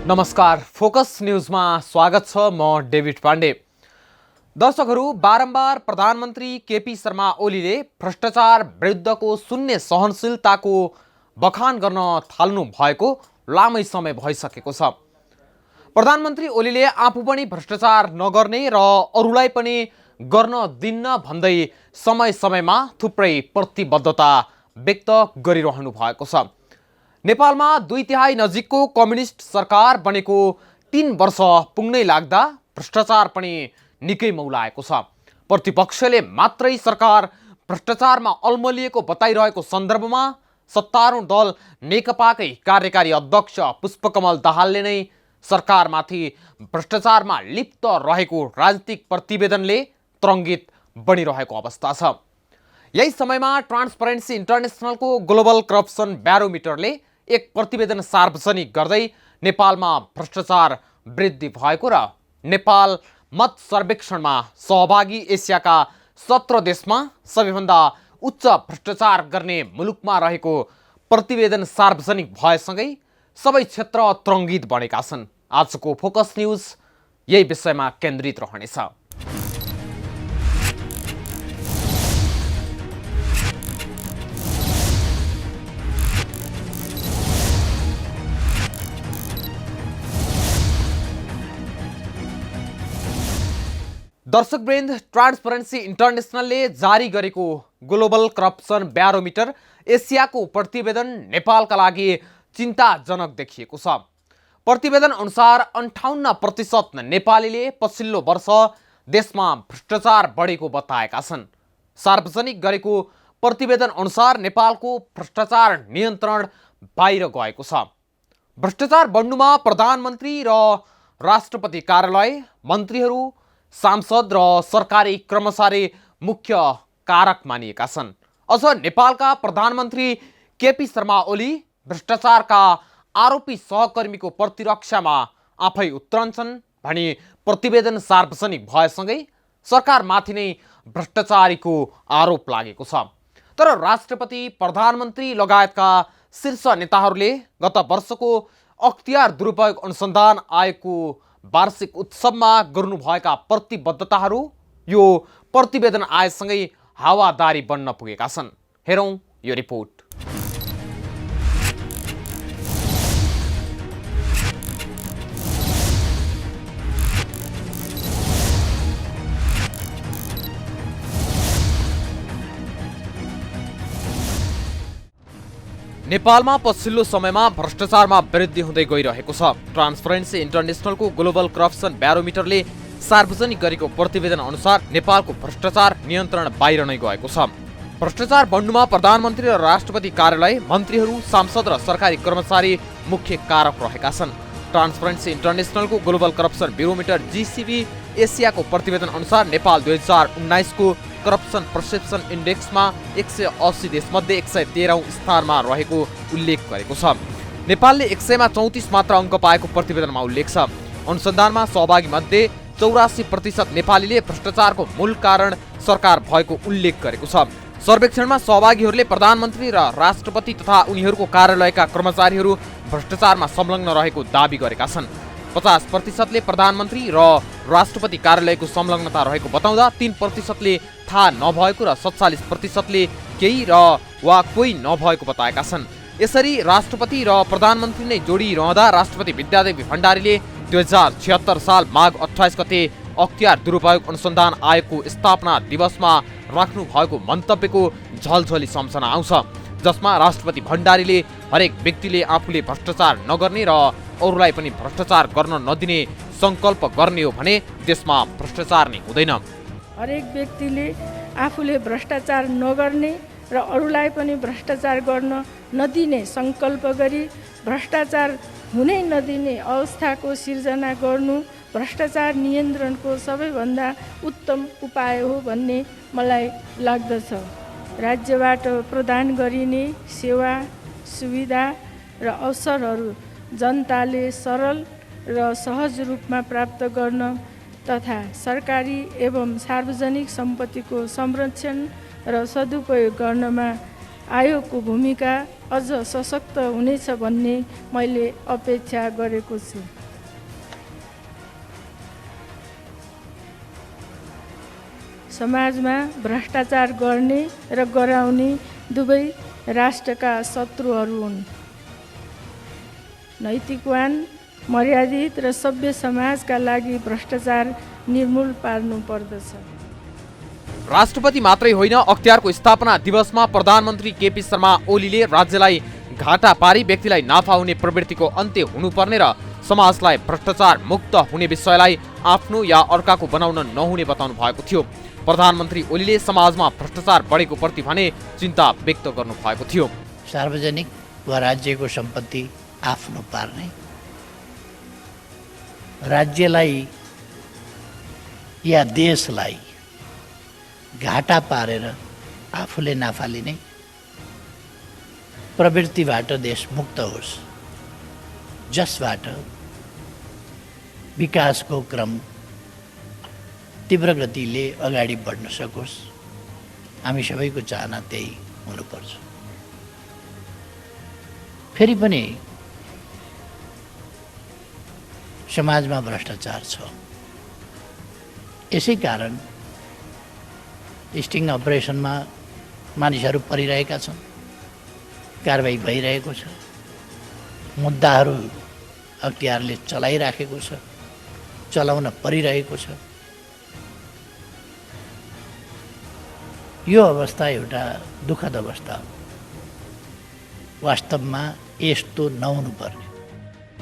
नमस्कार, फोकस न्यूजमा स्वागत छ। म डेभिड पाण्डे। दर्शकहरू, बारम्बार प्रधानमन्त्री केपी शर्मा ओलीले भ्रष्टाचार विरुद्धको शून्य सहनशीलताको बखान गर्न थाल्नु भएको लामै समय भइसकेको छ। प्रधानमन्त्री ओलीले आफू पनि भ्रष्टाचार नगर्ने र अरूलाई पनि गर्न दिन्न भन्दै समय समयमा थुप्रै प्रतिबद्धता व्यक्त गरिरहनु भएको छ। नेपालमा 2/3 नजिकको कम्युनिस्ट सरकार बनेको 3 वर्ष पुग्नै लाग्दा भ्रष्टाचार पनि निकै मौलाएको छ। प्रतिपक्षले मात्रै सरकार भ्रष्टाचारमा अल्मलिएको बताइरहेको सन्दर्भमा सत्तारूढ दल नेकपाकै कार्यकारी अध्यक्ष पुष्पकमल दाहालले नै सरकारमाथि भ्रष्टाचारमा लिप्त रहेको राजनीतिक प्रतिवेदनले तरङ्गित बनिरहेको अवस्था छ। यही समयमा ट्रान्सपरेन्सी इन्टरनेसनलको ग्लोबल करप्सन ब्यारोमिटरले एक प्रतिवेदन सार्वजनिक गर्दै नेपालमा भ्रष्टाचार वृद्धि भएको र नेपाल मत सर्वेक्षणमा सहभागी एसियाका 17 देशमा सबैभन्दा उच्च भ्रष्टाचार गर्ने मुलुकमा रहेको प्रतिवेदन सार्वजनिक भएसँगै सबै क्षेत्र तरङ्गित बनेका छन्। आजको फोकस न्यूज यही विषयमा केन्द्रित रहनेछ। दर्शकवृन्द, ट्रान्सपरेन्सी इन्टरनेसनलले जारी गरेको ग्लोबल करप्सन ब्यारोमिटर एसियाको प्रतिवेदन नेपालका लागि चिन्ताजनक देखिएको छ। प्रतिवेदन अनुसार 58% नेपालीले पछिल्लो वर्ष देशमा भ्रष्टाचार बढेको बताएका छन्। सार्वजनिक गरेको प्रतिवेदन अनुसार नेपालको भ्रष्टाचार नियन्त्रण बाहिर गएको छ। भ्रष्टाचार बढ्नुमा प्रधानमन्त्री र राष्ट्रपति कार्यालय, मन्त्रीहरू, सांसद र सरकारी कर्मचारी मुख्य कारक मानिएका छन्। अझ नेपालका प्रधानमन्त्री केपी शर्मा ओली भ्रष्टाचारका आरोपी सहकर्मीको प्रतिरक्षामा आफै उत्रन्छन् भनी प्रतिवेदन सार्वजनिक भएसँगै सरकारमाथि नै भ्रष्टाचारीको आरोप लागेको छ। तर राष्ट्रपति, प्रधानमन्त्री लगायतका शीर्ष नेताहरूले गत वर्षको अख्तियार दुरुपयोग अनुसन्धान आयोगको वार्षिक उत्सवमा गर्नुभएका प्रतिबद्धताहरू यो प्रतिवेदन आएसँगै हावादारी बन्न पुगेका छन्। हेरौँ यो रिपोर्ट। नेपालमा पछिल्लो समयमा भ्रष्टाचारमा वृद्धि हुँदै गइरहेको छ। ट्रान्सपरेन्सी इन्टरनेसनलको ग्लोबल करप्सन ब्यारोमिटरले सार्वजनिक गरेको प्रतिवेदन अनुसार नेपालको भ्रष्टाचार नियन्त्रण बाहिर नै गएको छ। भ्रष्टाचार बढ्नुमा प्रधानमन्त्री र राष्ट्रपति कार्यालय, मन्त्रीहरू, सांसद र सरकारी कर्मचारी मुख्य कारक रहेका छन्। ट्रान्सपरेन्सी इन्टरनेसनलको ग्लोबल करप्सन ब्यारोमिटर GCB एसियाको प्रतिवेदन अनुसार नेपाल 2019 को करप्सन पर्सेप्सन इन्डेक्समा 180 देशमध्ये 113औं स्थानमा रहेको उल्लेख गरेको छ। नेपालले 100मा 34 मात्र अङ्क पाएको प्रतिवेदनमा उल्लेख छ। अनुसन्धानमा सहभागी मध्ये 84% नेपालीले भ्रष्टाचारको मूल कारण सरकार भएको उल्लेख गरेको छ। सर्वेक्षणमा सहभागीहरूले प्रधानमन्त्री र राष्ट्रपति तथा उनीहरूको कार्यालयका कर्मचारीहरू भ्रष्टाचारमा संलग्न रहेको दाबी गरेका छन्। 50%ले प्रधानमन्त्री र राष्ट्रपति कार्यालयको संलग्नता रहेको बताउँदा 3%ले थाहा नभएको र 47%ले केही र वा कोही नभएको बताएका छन्। यसरी राष्ट्रपति र प्रधानमन्त्री नै जोडिरहँदा राष्ट्रपति विद्यादेवी भण्डारीले 2076 साल माघ 28 गते अख्तियार दुरुपयोग अनुसन्धान आयोगको स्थापना दिवसमा राख्नु भएको मन्तव्यको झलझली सम्झना आउँछ, जसमा राष्ट्रपति भण्डारीले हरेक व्यक्तिले आफूले भ्रष्टाचार नगर्ने र अरूलाई पनि भ्रष्टाचार गर्न नदिने संकल्प गर्ने हो भने देशमा भ्रष्टाचार नै हुँदैन। हरेक व्यक्तिले आफूले भ्रष्टाचार नगर्ने र अरूलाई पनि भ्रष्टाचार गर्न नदिने संकल्प गरी भ्रष्टाचार हुनै नदिने अवस्थाको सिर्जना गर्नु भ्रष्टाचार नियन्त्रणको सबैभन्दा उत्तम उपाय हो भन्ने मलाई लाग्दछ। राज्यबाट प्रदान गरिने सेवा, सुविधा र अवसरहरू जनताले सरल र सहज रूपमा प्राप्त गर्न तथा सरकारी एवं सार्वजनिक सम्पत्तिको संरक्षण र सदुपयोग गर्नमा आयोगको भूमिका अझ सशक्त हुनेछ भन्ने मैले अपेक्षा गरेको छु। समाजमा भ्रष्टाचार गर्ने र गराउने दुवै राष्ट्रका शत्रुहरू हुन्। नैतिकवान, मर्यादित र सभ्य समाजका लागि भ्रष्टाचार निर्मूल पार्नु पर्दछ। राष्ट्रपति मात्रै होइन, अख्तियारको स्थापना दिवसमा प्रधानमन्त्री केपी शर्मा ओलीले राज्यलाई घाटा पारी व्यक्तिलाई नाफा हुने प्रवृत्तिको अन्त्य हुनुपर्ने र समाजलाई भ्रष्टाचार मुक्त हुने विषयलाई आफ्नो या अर्काको बनाउन नहुने बताउनु भएको थियो। प्रधानमन्त्री ओलीले समाजमा भ्रष्टाचार बढेको प्रति भने चिन्ता व्यक्त गर्नु भएको थियो। सार्वजनिक वा राज्यको सम्पत्ति आफ्नो पार्ने, राज्यलाई या देशलाई घाटा पारेर आफूले नाफा लिने प्रवृत्तिबाट देश मुक्त होस्, जसबाट विकासको क्रम तीव्र गतिले अगाडि बढ्न सकोस्। हामी सबैको चाहना त्यही हुनुपर्छ। फेरि पनि समाजमा भ्रष्टाचार छ। यसै कारण स्टिङ अपरेसनमा मानिसहरू परिरहेका छन्, कारबाही भइरहेको छ, मुद्दाहरू अख्तियारले चलाइराखेको छ, चलाउन परिरहेको छ। यो अवस्था एउटा दुःखद अवस्था हो। वास्तवमा यस्तो नहुनुपर्ने।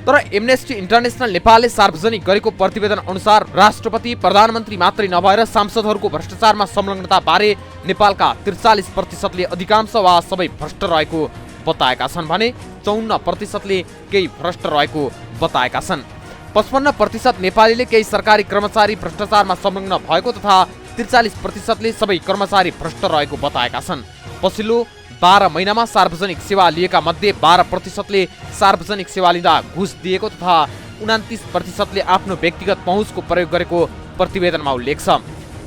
तर एमनेस्टी इन्टरनेसनल नेपालले सार्वजनिक गरेको प्रतिवेदन अनुसार राष्ट्रपति, प्रधानमन्त्री मात्रै नभएर सांसदहरूको भ्रष्टाचारमा संलग्नता बारे नेपालका 43%ले अधिकांश वा सबै भ्रष्ट रहेको बताएका छन् भने 54%ले केही भ्रष्ट रहेको बताएका छन्। 55% नेपालीले केही सरकारी कर्मचारी भ्रष्टाचारमा संलग्न भएको तथा 43%ले सबै कर्मचारी भ्रष्ट रहेको बताएका छन्। पछिल्लो 12 महिनामा सार्वजनिक सेवा लिएका मध्ये 12%ले सार्वजनिक सेवा लिँदा घुस दिएको तथा 29%ले आफ्नो व्यक्तिगत पहुँचको प्रयोग गरेको प्रतिवेदनमा उल्लेख छ।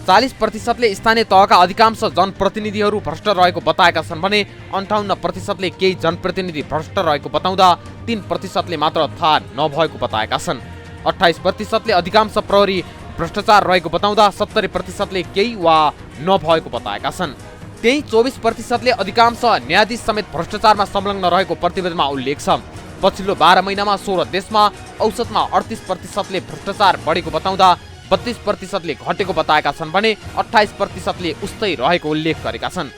40%ले स्थानीय तहका अधिकांश जनप्रतिनिधिहरू भ्रष्ट रहेको बताएका छन् भने 58%ले केही जनप्रतिनिधि भ्रष्ट रहेको बताउँदा 3%ले मात्र थाहा नभएको बताएका छन्। 28%ले अधिकांश प्रहरी भ्रष्टाचार रहेको बताउँदा 70%ले केही वा नभएको बताएका छन्। त्यही 24%ले अधिकांश न्यायाधीश समेत भ्रष्टाचारमा संलग्न रहेको प्रतिवेदनमा उल्लेख छ। पछिल्लो 12 महिनामा 16 देशमा औसतमा 38%ले भ्रष्टाचार बढेको बताउँदा 32%ले घटेको बताएका छन् भने 28%ले उस्तै रहेको उल्लेख गरेका छन्।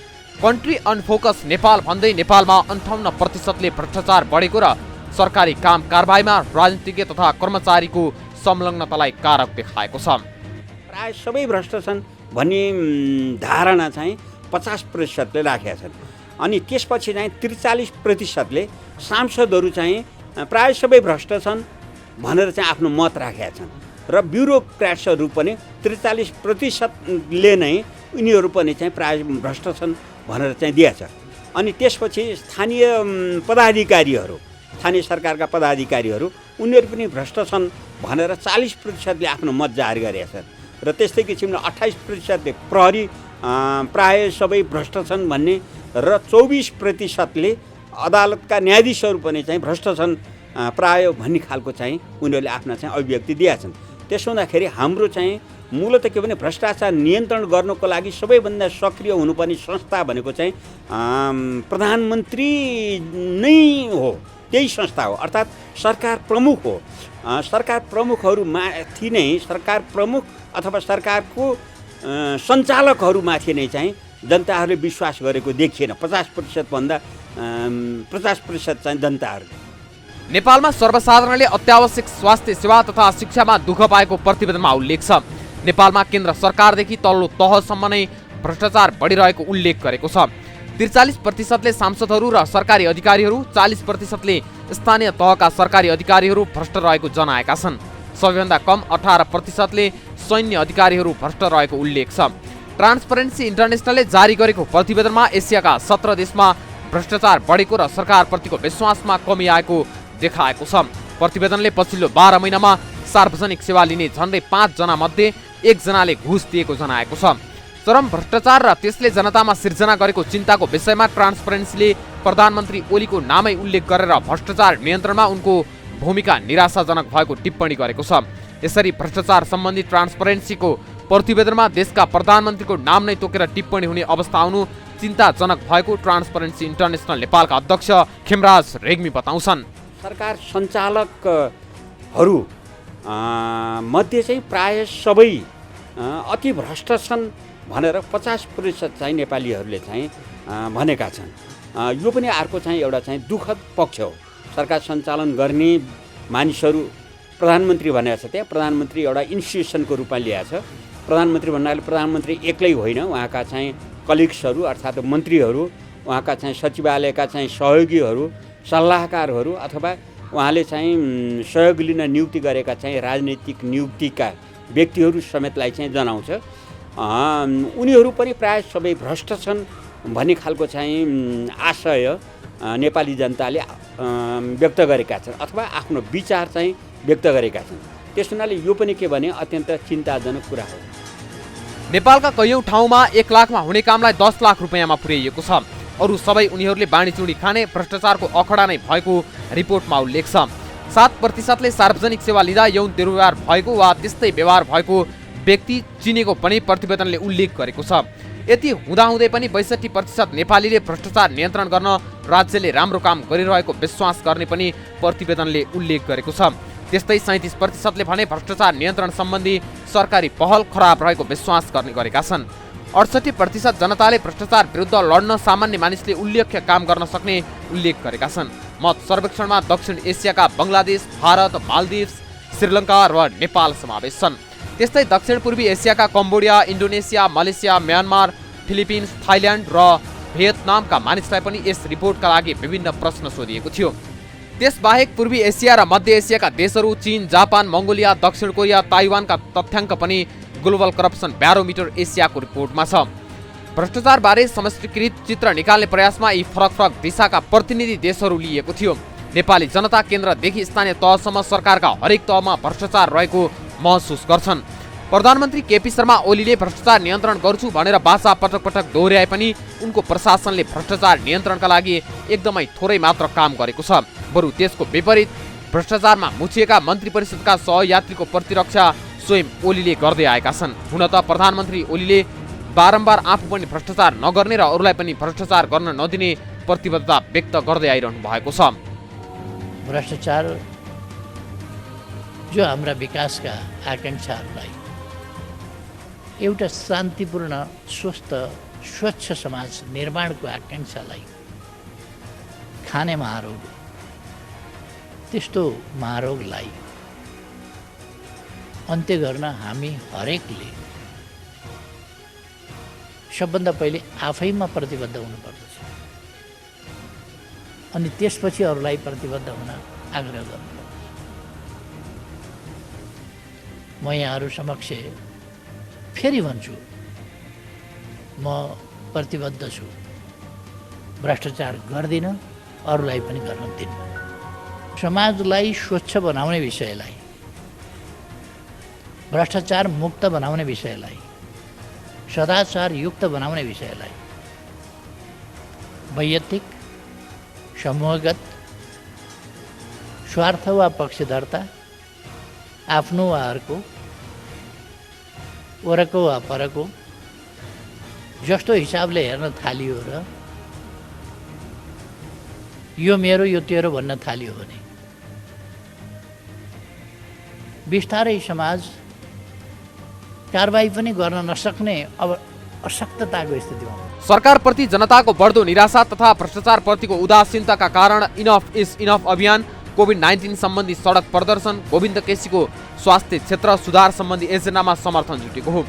कन्ट्री अनफोकस नेपाल भन्दै नेपालमा 58%ले भ्रष्टाचार बढेको र सरकारी काम कारबाहीमा राजनीतिज्ञ तथा कर्मचारीको संलग्नतालाई कारक देखाएको छ। प्राय सबै भ्रष्ट छन् भन्ने धारणा चाहिँ 50%ले राखेका छन्। अनि त्यसपछि चाहिँ 43%ले सांसदहरू चाहिँ प्राय सबै भ्रष्ट छन् भनेर चाहिँ आफ्नो मत राखेका छन् र ब्युरोक्र्याट्सहरू पनि 43%ले नै उनीहरू पनि चाहिँ प्राय भ्रष्ट छन् भनेर चाहिँ दिएछ। अनि त्यसपछि स्थानीय पदाधिकारीहरू, स्थानीय सरकारका पदाधिकारीहरू उनीहरू पनि भ्रष्ट छन् भनेर 40%ले आफ्नो मत जाहेर गरेका छन् र त्यस्तै किसिमले 28%ले प्रहरी प्राय सबै भ्रष्ट छन् भन्ने र 24%ले अदालतका न्यायाधीशहरू पनि चाहिँ भ्रष्ट छन् प्राय भन्ने खालको चाहिँ उनीहरूले आफ्ना चाहिँ अभिव्यक्ति दिएका छन्। त्यसो हुँदाखेरि हाम्रो चाहिँ मूलतः के भने भ्रष्टाचार नियन्त्रण गर्नको लागि सबैभन्दा सक्रिय हुनुपर्ने संस्था भनेको चाहिँ प्रधानमन्त्री नै हो, त्यही संस्था हो, अर्थात् सरकार प्रमुख हो। सरकार प्रमुखहरूमाथि नै, सरकार प्रमुख अथवा सरकारको सञ्चालकहरूमाथि नै चाहिँ जनताहरूले विश्वास गरेको देखिएन। 50% भन्दा 50% चाहिँ जनताहरूले। नेपालमा सर्वसाधारणले अत्यावश्यक स्वास्थ्य सेवा तथा शिक्षामा दुःख पाएको प्रतिवेदनमा उल्लेख छ। नेपालमा केन्द्र सरकारदेखि तल्लो तहसम्म नै भ्रष्टाचार बढिरहेको उल्लेख गरेको छ। 43%ले सांसदहरू र सरकारी अधिकारीहरू, 40%ले स्थानीय तहका सरकारी अधिकारीहरू भ्रष्ट रहेको जनाएका छन्। सबैभन्दा कम 18%ले सैन्य अधिकारीहरू भ्रष्ट रहेको उल्लेख छ। ट्रान्सपरेन्सी इन्टरनेसनलले जारी गरेको प्रतिवेदनमा एसियाका 17 देशमा भ्रष्टाचार बढेको र सरकारप्रतिको विश्वासमा कमी आएको देखाएको छ। प्रतिवेदनले पछिल्लो 12 महिनामा सार्वजनिक सेवा लिने झन्डै 5 जना मध्ये 1 जनाले घुस दिएको जनाएको छ। चरम भ्रष्टाचार र त्यसले जनतामा सिर्जना गरेको चिन्ताको विषयमा ट्रान्सपरेन्सीले प्रधानमन्त्री ओलीको नामै उल्लेख गरेर भ्रष्टाचार नियन्त्रणमा उनको भूमिका निराशाजनक भएको टिप्पणी गरेको छ। यसरी भ्रष्टाचार सम्बन्धी ट्रान्सपरेन्सीको प्रतिवेदनमा देशका प्रधानमन्त्रीको नाम नै तोकेर टिप्पणी हुने अवस्था आउनु चिन्ताजनक भएको ट्रान्सपरेन्सी इन्टरनेसनल नेपालका अध्यक्ष खेमराज रेग्मी बताउँछन्। सरकार सञ्चालकहरू मध्ये चाहिँ प्राय सबै अति भ्रष्ट छन् भनेर 50% चाहिँ नेपालीहरूले चाहिँ भनेका छन्। यो पनि अर्को चाहिँ एउटा चाहिँ दुःखद पक्ष हो। सरकार सञ्चालन गर्ने मानिसहरू प्रधानमन्त्री भनेको छ, त्यहाँ प्रधानमन्त्री एउटा इन्स्टिट्युसनको रूपमा ल्याएको छ। प्रधानमन्त्री भन्नाले प्रधानमन्त्री एक्लै होइन, उहाँका चाहिँ कलिग्सहरू अर्थात् मन्त्रीहरू, उहाँका चाहिँ सचिवालयका चाहिँ सहयोगीहरू, सल्लाहकारहरू अथवा उहाँले चाहिँ सहयोग लिन नियुक्ति गरेका चाहिँ राजनैतिक नियुक्तिका व्यक्तिहरू समेतलाई चाहिँ जनाउँछ। उनीहरू पनि प्राय सबै भ्रष्ट छन् भन्ने खालको चाहिँ आशय नेपाली जनताले व्यक्त गरेका छन् अथवा आफ्नो विचार चाहिँ व्यक्त गरेका छन्। त्यस हुनाले यो पनि के भने अत्यन्त चिन्ताजनक कुरा हो। नेपालका कैयौं ठाउँमा 1 लाखमा हुने कामलाई 10 लाख रुपियाँमा पुर्याइएको छ। अरू सबै उनीहरूले बाँडीचुँडी खाने भ्रष्टाचारको अखडा नै भएको रिपोर्टमा उल्लेख छ। 7% सार्वजनिक सेवा लिँदा यौन दुर्व्यवहार भएको वा त्यस्तै व्यवहार भएको व्यक्ति चिनेको पनि प्रतिवेदनले उल्लेख गरेको छ। यति हुँदाहुँदै पनि 62% नेपालीले भ्रष्टाचार नियन्त्रण गर्न राज्यले राम्रो काम गरिरहेको विश्वास गर्ने पनि प्रतिवेदनले उल्लेख गरेको छ। त्यस्तै 37% भने भ्रष्टाचार नियन्त्रण सम्बन्धी सरकारी पहल खराब रहेको विश्वास गर्ने गरेका छन्। 68% जनताले भ्रष्टाचार विरुद्ध लड्न सामान्य मानिसले उल्लेख्य काम गर्न सक्ने उल्लेख गरेका छन्। मत सर्वेक्षणमा दक्षिण एसियाका बङ्गलादेश, भारत, मालदिभ्स, श्रीलङ्का र नेपाल समावेश छन्। त्यस्तै दक्षिण पूर्वी एसियाका Cambodia, Indonesia, Malaysia, Myanmar, Philippines, Thailand र भियतनामका मानिसलाई पनि यस रिपोर्टका लागि विभिन्न प्रश्न सोधिएको थियो। त्यसबाहेक पूर्वी एसिया र मध्य एसियाका देशहरू चीन, जापान, मङ्गोलिया, दक्षिण कोरिया, ताइवानका तथ्याङ्क पनि ग्लोबल करप्सन ब्यारोमिटर एसियाको रिपोर्टमा छ। भ्रष्टाचारबारे समष्टिकृत चित्र निकाल्ने प्रयासमा यी फरक फरक दिशाका प्रतिनिधि देशहरू लिएको थियो। नेपाली जनता केन्द्रदेखि स्थानीय तहसम्म सरकारका हरेक तहमा भ्रष्टाचार रहेको महसुस गर्छन्। प्रधानमन्त्री केपी शर्मा ओलीले भ्रष्टाचार नियन्त्रण गर्छु भनेर बाचा पटक पटक दोहोर्याए पनि उनको प्रशासनले भ्रष्टाचार नियन्त्रणका लागि एकदमै थोरै मात्र काम गरेको छ। बरु त्यसको विपरीत भ्रष्टाचारमा मुछिएका मन्त्री परिषदका सहयात्रीको प्रतिरक्षा स्वयं ओलीले गर्दै आएका छन्। हुन त प्रधानमन्त्री ओलीले बारम्बार आफू पनि भ्रष्टाचार नगर्ने र अरूलाई पनि भ्रष्टाचार गर्न नदिने प्रतिबद्धता व्यक्त गर्दै आइरहनु भएको छ। भ्रष्टाचार जो हाम्रा विकासका आकाङ्क्षाहरूलाई, एउटा शान्तिपूर्ण स्वस्थ स्वच्छ समाज निर्माणको आकाङ्क्षालाई खाने महारोग, त्यस्तो महारोगलाई अन्त्य गर्न हामी हरेकले सबभन्दा पहिले आफैमा प्रतिबद्ध हुनुपर्दछ अनि त्यसपछि अरूलाई प्रतिबद्ध हुन आग्रह गर्नुपर्दछ। म यहाँहरू समक्ष फेरि भन्छु, म प्रतिबद्ध छु, भ्रष्टाचार गर्दिनँ, अरूलाई पनि गर्न दिन्न। समाजलाई स्वच्छ बनाउने विषयलाई, भ्रष्टाचार मुक्त बनाउने विषयलाई, सदाचार युक्त बनाउने विषयलाई वैयक्तिक, समूहगत, स्वार्थ वा पक्षधरता, आफ्नो वा अर्को, वरको वा परको जस्तो हिसाबले हेर्न थालियो र यो मेरो यो तेरो भन्न थालियो भने बिस्तारै समाज कारबाही पनि गर्न नसक्ने अब अशक्तताको स्थितिमा। सरकारप्रति जनताको बढ्दो निराशा तथा भ्रष्टाचारप्रतिको उदासीनताका कारण इनफ इज इनफ अभियान, कोभिड-19 सम्बन्धी सडक प्रदर्शन, गोविन्द केसीको स्वास्थ्य क्षेत्र सुधार सम्बन्धी एजेन्डामा समर्थन जुटेको हो।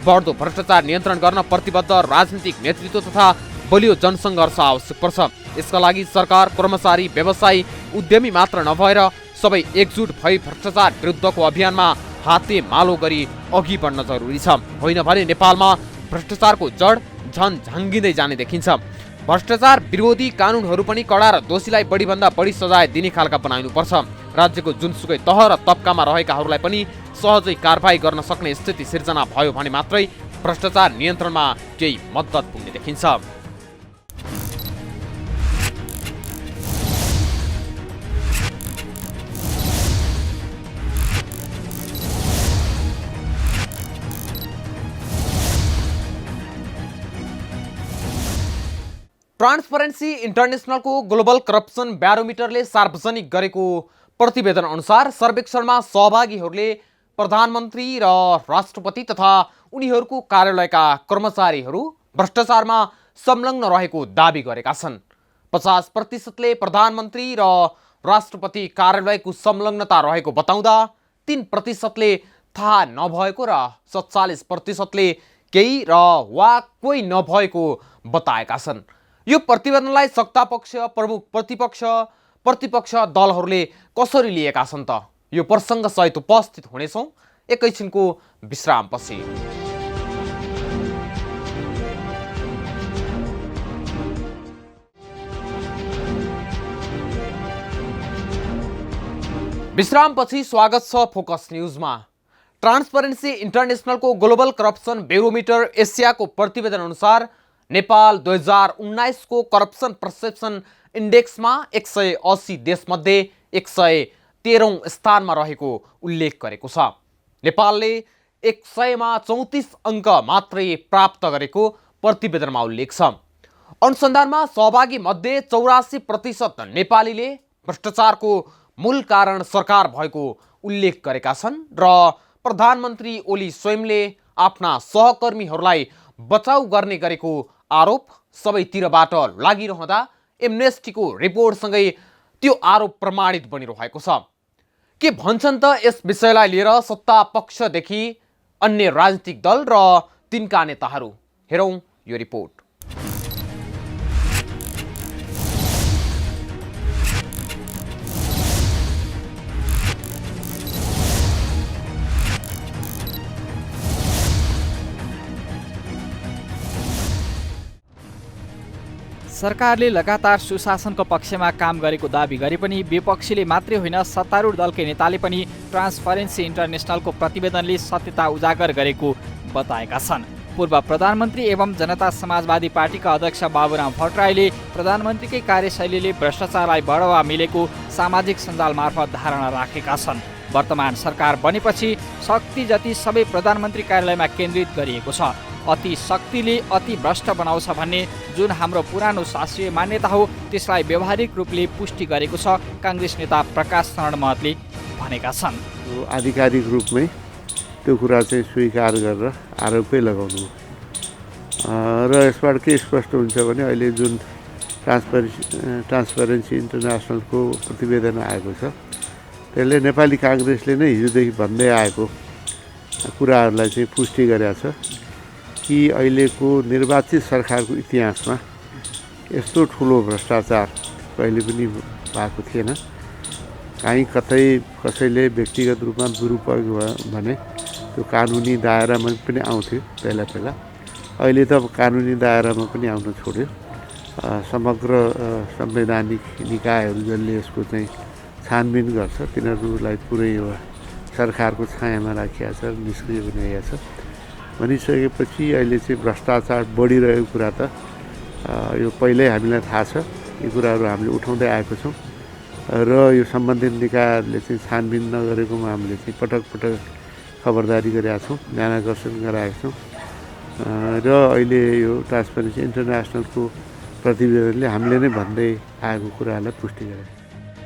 बढ्दो भ्रष्टाचार नियन्त्रण गर्न प्रतिबद्ध राजनीतिक नेतृत्व तथा बलियो जनसङ्घर्ष आवश्यक पर्छ। यसका लागि सरकार, कर्मचारी, व्यवसायी, उद्यमी मात्र नभएर सबै एकजुट भई भ्रष्टाचार विरुद्धको अभियानमा हाते मालो गरी अघि बढ्न जरुरी छ। होइन भने नेपालमा भ्रष्टाचारको जड झन झाङ्गिँदै जाने देखिन्छ। भ्रष्टाचार विरोधी कानुनहरू पनि कडा र दोषीलाई बढीभन्दा बढी सजाय दिने खालका बनाउनुपर्छ। राज्यको जुनसुकै तह र तबकामा रहेकाहरूलाई पनि सहजै कारबाही गर्न सक्ने स्थिति सिर्जना भयो भने मात्रै भ्रष्टाचार नियन्त्रणमा केही मद्दत पुग्ने देखिन्छ। ट्रान्सपरेन्सी इन्टरनेसनलको ग्लोबल करप्सन ब्यारोमिटरले सार्वजनिक गरेको प्रतिवेदन अनुसार सर्वेक्षणमा सहभागीहरूले प्रधानमन्त्री र राष्ट्रपति तथा उनीहरूको कार्यालयका कर्मचारीहरू भ्रष्टाचारमा संलग्न रहेको दाबी गरेका छन्। 50%ले प्रधानमन्त्री र राष्ट्रपति कार्यालयको संलग्नता रहेको बताउँदा 3%ले थाहा नभएको र 47%ले केही र वा कोही नभएको बताएका छन्। यो प्रतिवेदनलाई सत्तापक्ष, प्रमुख प्रतिपक्ष दलहरूले कसरी लिएका छन् त? यो प्रसङ्ग सहित उपस्थित हुनेछौँ एकैछिनको विश्रामपछि। विश्रामपछि स्वागत छ फोकस न्यूजमा। ट्रान्सपरेन्सी इन्टरनेसनलको ग्लोबल करप्सन ब्यारोमिटर एसियाको प्रतिवेदन अनुसार नेपाल 2019 को करप्सन पर्सेप्सन इन्डेक्समा 180 देशमध्ये 113औं स्थानमा रहेको उल्लेख गरेको छ। नेपालले 100मा 34 अङ्क मात्रै प्राप्त गरेको प्रतिवेदनमा उल्लेख छ। अनुसन्धानमा सहभागी मध्ये 84% नेपालीले भ्रष्टाचारको मूल कारण सरकार भएको उल्लेख गरेका छन् र प्रधानमन्त्री ओली स्वयंले आफ्ना सहकर्मीहरूलाई बचाउ गर्ने गरेको आरोप सबैतिरबाट लागिरहँदा एमनेस्टीको रिपोर्टसँगै त्यो आरोप प्रमाणित बनिरहेको छ। के भन्छन् त यस विषयलाई लिएर सत्ता पक्षदेखि अन्य राजनीतिक दल र तिनका नेताहरू? हेरौँ यो रिपोर्ट। सरकारले लगातार सुशासनको पक्षमा काम गरेको दाबी गरे पनि विपक्षीले मात्रै होइन सत्तारूढ दलकै नेताले पनि ट्रान्सपरेन्सी इन्टरनेसनलको प्रतिवेदनले सत्यता उजागर गरेको बताएका छन्। पूर्व प्रधानमन्त्री एवं जनता समाजवादी पार्टीका अध्यक्ष बाबुराम भट्टराईले प्रधानमन्त्रीकै कार्यशैलीले भ्रष्टाचारलाई बढावा मिलेको सामाजिक सञ्जाल मार्फत धारणा राखेका छन्। वर्तमान सरकार बनेपछि शक्ति जति सबै प्रधानमन्त्री कार्यालयमा केन्द्रित गरिएको छ। अति शक्तिले अति भ्रष्ट बनाउँछ भन्ने जुन हाम्रो पुरानो शास्त्रीय मान्यता हो त्यसलाई व्यवहारिक रूपले पुष्टि गरेको छ काङ्ग्रेस नेता प्रकाश शरण महतले भनेका छन्। आधिकारिक रूपमै त्यो कुरा चाहिँ स्वीकार गरेर आरोपै लगाउनु र यसबाट के स्पष्ट हुन्छ भने अहिले जुन ट्रान्सपरेन्सी इन्टरनेसनलको प्रतिवेदन आएको छ त्यसले नेपाली काङ्ग्रेसले नै हिजोदेखि भन्दै आएको कुराहरूलाई चाहिँ पुष्टि गरेको छ कि अहिलेको निर्वाचित सरकारको इतिहासमा यस्तो ठुलो भ्रष्टाचार कहिले पनि भएको थिएन। कहीँ कतै कसैले व्यक्तिगत रूपमा दुरुपयोग भयो भने त्यो कानुनी दायरामा पनि आउँथ्यो पहिला। अहिले त कानुनी दायरामा पनि आउन छोड्यो। समग्र संवैधानिक निकायहरू जसले यसको चाहिँ छानबिन गर्छ तिनीहरूलाई पुरै सरकारको छायामा राखिएको छ, निष्क्रिय बनाइएको छ। भनिसकेपछि अहिले चाहिँ भ्रष्टाचार बढिरहेको कुरा त यो पहिल्यै हामीलाई थाहा छ। यी कुराहरू हामीले उठाउँदै आएको छौँ र यो सम्बन्धित निकायहरूले चाहिँ छानबिन नगरेकोमा हामीले चाहिँ पटक खबरदारी गरेका छौँ, ध्यानाकर्षण गराएका छौँ र अहिले यो ट्रान्सपरेन्सी इन्टरनेसनलको प्रतिवेदनले हामीले नै भन्दै आएको कुराहरूलाई पुष्टि गरेको छ।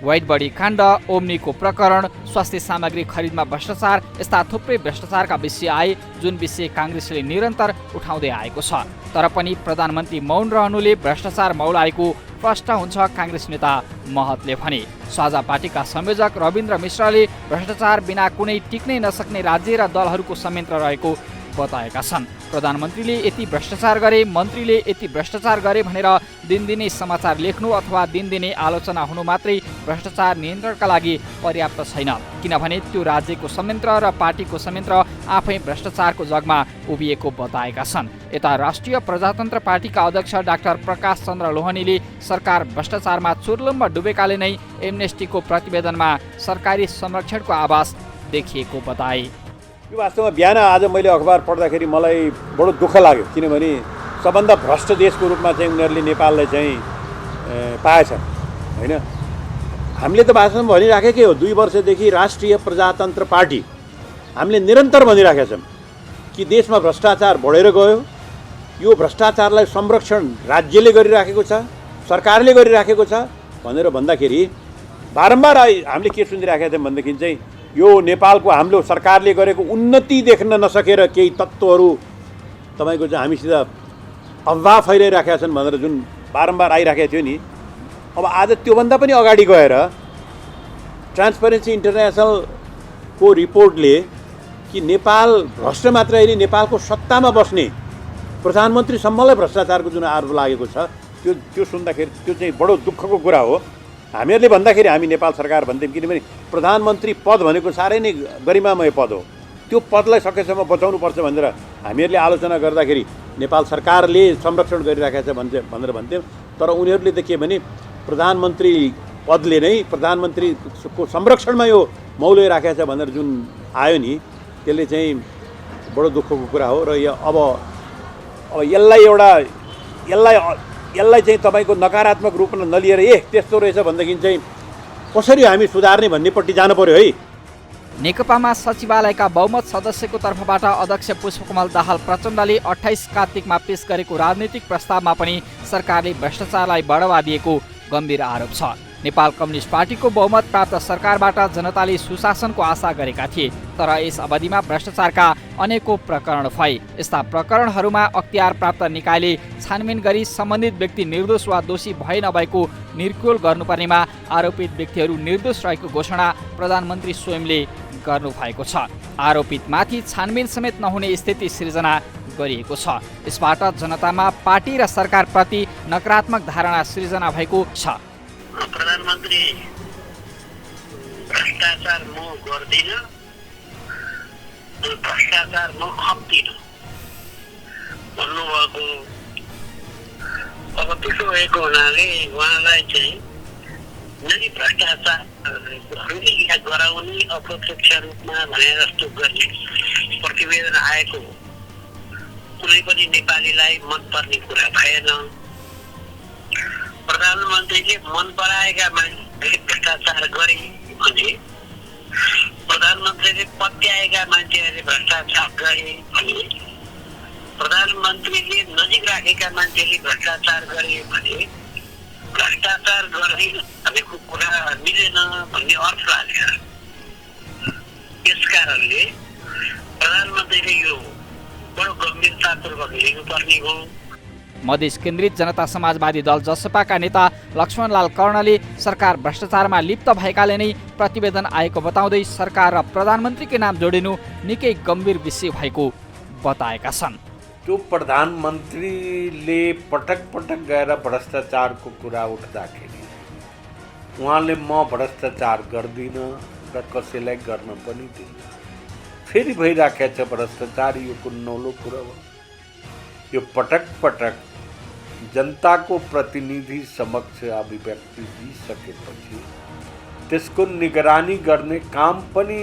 वाइट बडी काण्ड, ओम्नीको प्रकरण, स्वास्थ्य सामग्री खरिदमा भ्रष्टाचार यस्ता थुप्रै भ्रष्टाचारका विषय आए जुन विषय काङ्ग्रेसले निरन्तर उठाउँदै आएको छ। तर पनि प्रधानमन्त्री मौन रहनुले भ्रष्टाचार मौलाएको प्रष्ट हुन्छ काङ्ग्रेस नेता महतले भने। साझा पार्टीका संयोजक रविन्द्र मिश्रले भ्रष्टाचार बिना कुनै टिक्नै नसक्ने राज्य र दलहरूको संयन्त्र रहेको बताएका छन्। प्रधानमन्त्रीले यति भ्रष्टाचार गरे, मन्त्रीले यति भ्रष्टाचार गरे भनेर दिनदिनै समाचार लेख्नु अथवा दिनदिनै आलोचना हुनु मात्रै भ्रष्टाचार नियन्त्रणका लागि पर्याप्त छैन, किनभने त्यो राज्यको संयन्त्र र पार्टीको संयन्त्र आफै भ्रष्टाचारको जगमा उभिएको बताएका छन्। यता राष्ट्रिय प्रजातन्त्र पार्टीका अध्यक्ष डाक्टर प्रकाश चन्द्र लोहनीले सरकार भ्रष्टाचारमा चुर्लुम्ब डुबेकाले नै एमनेस्टीको प्रतिवेदनमा सरकारी संरक्षणको आभास देखिएको बताए। यो वास्तवमा बिहान आज मैले अखबार पढ्दाखेरि मलाई बडो दुःख लाग्यो, किनभने सबभन्दा भ्रष्ट देशको रूपमा चाहिँ उनीहरूले नेपाललाई चाहिँ पाएछन् होइन। हामीले त भाषणमा भनिराखेकै हो, 2 वर्षदेखि राष्ट्रिय प्रजातन्त्र पार्टी हामीले निरन्तर भनिराखेका छौँ कि देशमा भ्रष्टाचार बढेर गयो, यो भ्रष्टाचारलाई संरक्षण राज्यले गरिराखेको छ, सरकारले गरिराखेको छ भनेर भन्दाखेरि बारम्बार हामीले के सुनिराखेका थियौँ भनेदेखि चाहिँ यो नेपालको हाम्रो सरकारले गरेको उन्नति देख्न नसकेर केही तत्त्वहरू तपाईँको चाहिँ हामीसित अफवाह फैलाइराखेका छन् भनेर जुन बारम्बार आइराखेको थियो नि, अब आज त्योभन्दा पनि अगाडि गएर ट्रान्सपरेन्सी इन्टरनेसनलको रिपोर्टले कि नेपाल भ्रष्ट मात्र होइन, नेपालको सत्तामा बस्ने प्रधानमन्त्रीसम्मलाई भ्रष्टाचारको जुन आरोप लागेको छ त्यो सुन्दाखेरि त्यो चाहिँ बडो दुःखको कुरा हो। हामीहरूले भन्दाखेरि हामी नेपाल सरकार भन्थ्यौँ, किनभने प्रधानमन्त्री पद भनेको साह्रै नै गरिमामय पद हो, त्यो पदलाई सकेसम्म बचाउनुपर्छ भनेर हामीहरूले आलोचना गर्दाखेरि नेपाल सरकारले संरक्षण गरिराखेको छ भनेर भन्थ्यौँ। तर उनीहरूले त के भने प्रधानमन्त्री पदले नै प्रधानमन्त्रीको संरक्षणमा यो मौले राखेको छ भनेर जुन आयो नि, त्यसले चाहिँ बडो दुःखको कुरा हो। र यो अब यसलाई चाहिँ तपाईँको नकारात्मक रूपमा नलिएर त्यस्तो रहेछ भनेदेखि चाहिँ कसरी हामी सुधार्ने भन्नेपट्टि जानु पर्यो है। नेकपामा सचिवालयका बहुमत सदस्यको तर्फबाट अध्यक्ष पुष्पकमल दाहाल प्रचण्डले 28 कार्तिकमा पेश गरेको राजनीतिक प्रस्तावमा पनि सरकारले भ्रष्टाचारलाई बढावा दिएको गम्भीर आरोप छ। नेपाल कम्युनिस्ट पार्टीको बहुमत प्राप्त सरकारबाट जनताले सुशासनको आशा गरेका थिए, तर यस अवधिमा भ्रष्टाचारका अनेकौं प्रकरण भए। यस्ता प्रकरणहरूमा अख्तियार प्राप्त निकायले छानबिन गरी सम्बन्धित व्यक्ति निर्दोष वा दोषी भए नभएको निर्कुल गर्नुपर्नेमा आरोपित व्यक्तिहरू निर्दोष रहेको घोषणा प्रधानमन्त्री स्वयंले गर्नुभएको छ। आरोपितमाथि छानबिन समेत नहुने स्थिति सिर्जना गरिएको छ। यसबाट जनतामा पार्टी र सरकारप्रति नकारात्मक धारणा सिर्जना भएको छ। प्रधानमन्त्री भ्रष्टाचार म गर्दिन, भ्रष्टाचार म खप्दिन भन्नुभएको। अब त्यसो भएको हुनाले उहाँलाई चाहिँ नदी भ्रष्टाचारहरूले याद गराउने अप्रत्यक्ष रूपमा भने जस्तो गर्ने प्रतिवेदन आएको कुनै पनि नेपालीलाई मनपर्ने कुरा भएन। प्रधानमन्त्रीले मन पराएका मान्छेले भ्रष्टाचार गरे भने, प्रधानमन्त्रीले पत्याएका मान्छेहरूले भ्रष्टाचार गरे भने, प्रधानमन्त्रीले नजिक राखेका मान्छेले भ्रष्टाचार गरे भने भ्रष्टाचार गर्ने भनेको कुरा मिलेन भन्ने अर्थ लाग्छ। यसकारणले प्रधानमन्त्रीले यो बडो गम्भीरतापूर्वक लिनुपर्ने हो। मधेस केन्द्रित जनता समाजवादी दल जसपाका नेता लक्ष्मणलाल कर्णले सरकार भ्रष्टाचारमा लिप्त भएकाले नै प्रतिवेदन आएको बताउँदै सरकार र प्रधानमन्त्रीकै नाम जोडिनु निकै गम्भीर विषय भएको बताएका छन्। त्यो प्रधानमन्त्रीले पटक पटक गएर भ्रष्टाचारको कुरा उठ्दाखेरि उहाँले म भ्रष्टाचार गर्दिनँ र कसैलाई गर्न पनि दिन्न, फेरि भइराखेको छ भ्रष्टाचार, यो कुन नौलो कुरा हो। यो पटक पटक जनताको प्रतिनिधि समक्ष अभिव्यक्ति दिइसकेपछि त्यसको निगरानी गर्ने काम पनि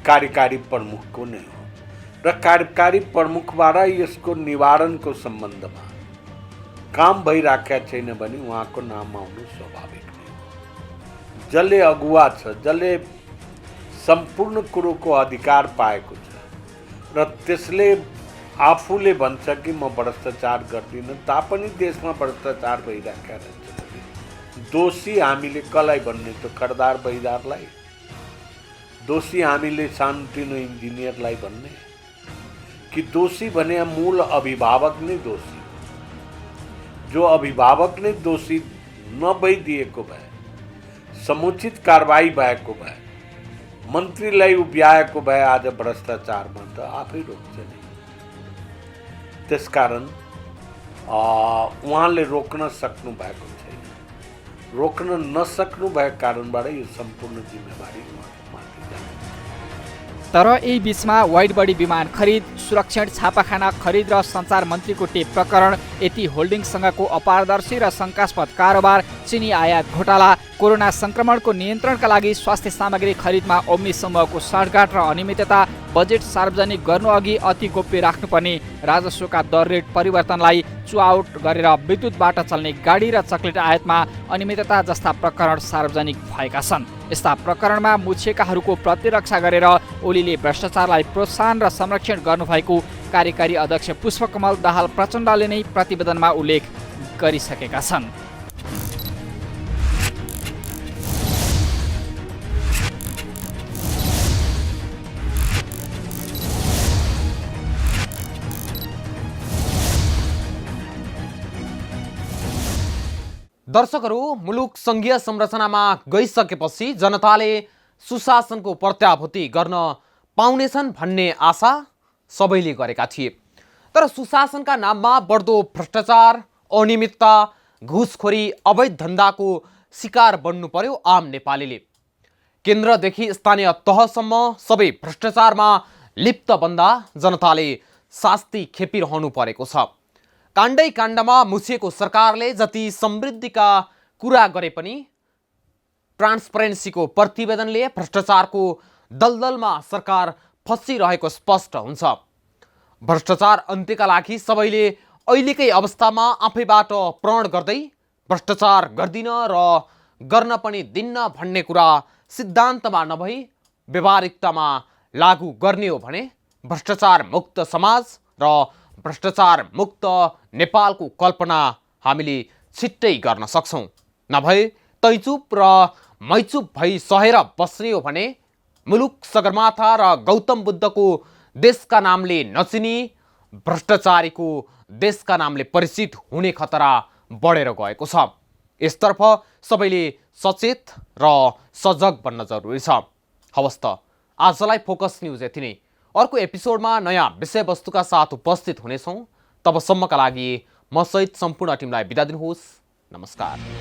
कार्यकारी प्रमुखको नै हो र कार्यकारी प्रमुखबाट यसको निवारणको सम्बन्धमा काम भइराखेको छैन भने उहाँको नाम आउनु स्वाभाविक नै हो। जसले अगुवा छ, जसले सम्पूर्ण कुरोको अधिकार पाएको छ र त्यसले आफूले भन्छ कि म भ्रष्टाचार गर्दिनँ, तापनि देशमा भ्रष्टाचार भइराखेका रहन्छ। दोषी हामीले कसलाई भन्ने त खरदार बहिदारलाई, दोषी हामीले सानोतिनो इन्जिनियरलाई भन्ने कि दोषी भने मूल अभिभावक नै दोषी, जो अभिभावक नै दोषी नभइदिएको भए, समुचित कारबाही भएको भए, मन्त्रीलाई उभ्याएको भए आज भ्रष्टाचारमा त आफै रोक्छ नि। त्यसकारण उहाँले रोक्न सक्नु भएको छैन, रोक्न नसक्नु भएको कारणबाट यो सम्पूर्ण जिम्मेवारी उहाँको माथि जान्छ। तर यही बीचमा वाइड बडी विमान खरिद, सुरक्षण छापाखाना खरिद र सञ्चार मन्त्रीको टेप प्रकरण, यति होल्डिङसँगको अपारदर्शी र शङ्कास्पद कारोबार, चिनी आयात घोटाला, कोरोना संक्रमणको नियन्त्रणका लागि स्वास्थ्य सामग्री खरिदमा ओम्नी समूहको साँठगाँठ र अनियमितता, बजेट सार्वजनिक गर्नुअघि अति गोप्य राख्नुपर्ने राजस्वका दर रेट परिवर्तनलाई चुआउट गरेर विद्युतबाट चल्ने गाडी र चक्लेट आयातमा अनियमितता जस्ता प्रकरण सार्वजनिक भएका छन्। यस्ता प्रकरणमा मुछिएकाहरूको प्रतिरक्षा गरेर ओलीले भ्रष्टाचारलाई प्रोत्साहन र संरक्षण गर्नुभएको कार्यकारी अध्यक्ष पुष्पकमल दाहाल प्रचण्डले नै प्रतिवेदनमा उल्लेख गरिसकेका छन्। दर्शकहरू, मुलुक सङ्घीय संरचनामा गइसकेपछि जनताले सुशासनको प्रत्याभूति गर्न पाउनेछन् भन्ने आशा सबैले गरेका थिए। तर सुशासनका नाममा बढ्दो भ्रष्टाचार, अनियमितता, घुसखोरी, अवैध धन्दाको शिकार बन्नु पर्यो आम नेपालीले। केन्द्रदेखि स्थानीय तहसम्म सबै भ्रष्टाचारमा लिप्त बन्दा जनताले शास्ति खेपिरहनु परेको छ। काण्डै काण्डमा मुछिएको सरकारले जति समृद्धिका कुरा गरे पनि ट्रान्सपरेन्सीको प्रतिवेदनले भ्रष्टाचारको दलदलमा सरकार फसिरहेको स्पष्ट हुन्छ। भ्रष्टाचार अन्त्यका लागि सबैले अहिलेकै अवस्थामा आफैबाट प्रण गर्दै भ्रष्टाचार गर्दिन र गर्न पनि दिन्न भन्ने कुरा सिद्धान्तमा नभई व्यवहारिकतामा लागू गर्ने हो भने भ्रष्टाचार मुक्त समाज र भ्रष्टाचार मुक्त नेपालको कल्पना हामीले छिट्टै गर्न सक्छौँ। नभए तैचुप र मैचुप भई सहेर बस्ने हो भने मुलुक सगरमाथा र गौतम बुद्धको देशका नामले नचिनी भ्रष्टाचारीको देशका नामले परिचित हुने खतरा बढेर गएको छ। यसतर्फ सबैले सचेत र सजग बन्न जरुरी छ। हवस् त, आजलाई फोकस न्युज यति नै। अर्को एपिसोडमा नयाँ विषयवस्तुका साथ उपस्थित हुनेछौँ। तबसम्मका लागि म सहित सम्पूर्ण टिमलाई बिदा दिनुहोस्। नमस्कार।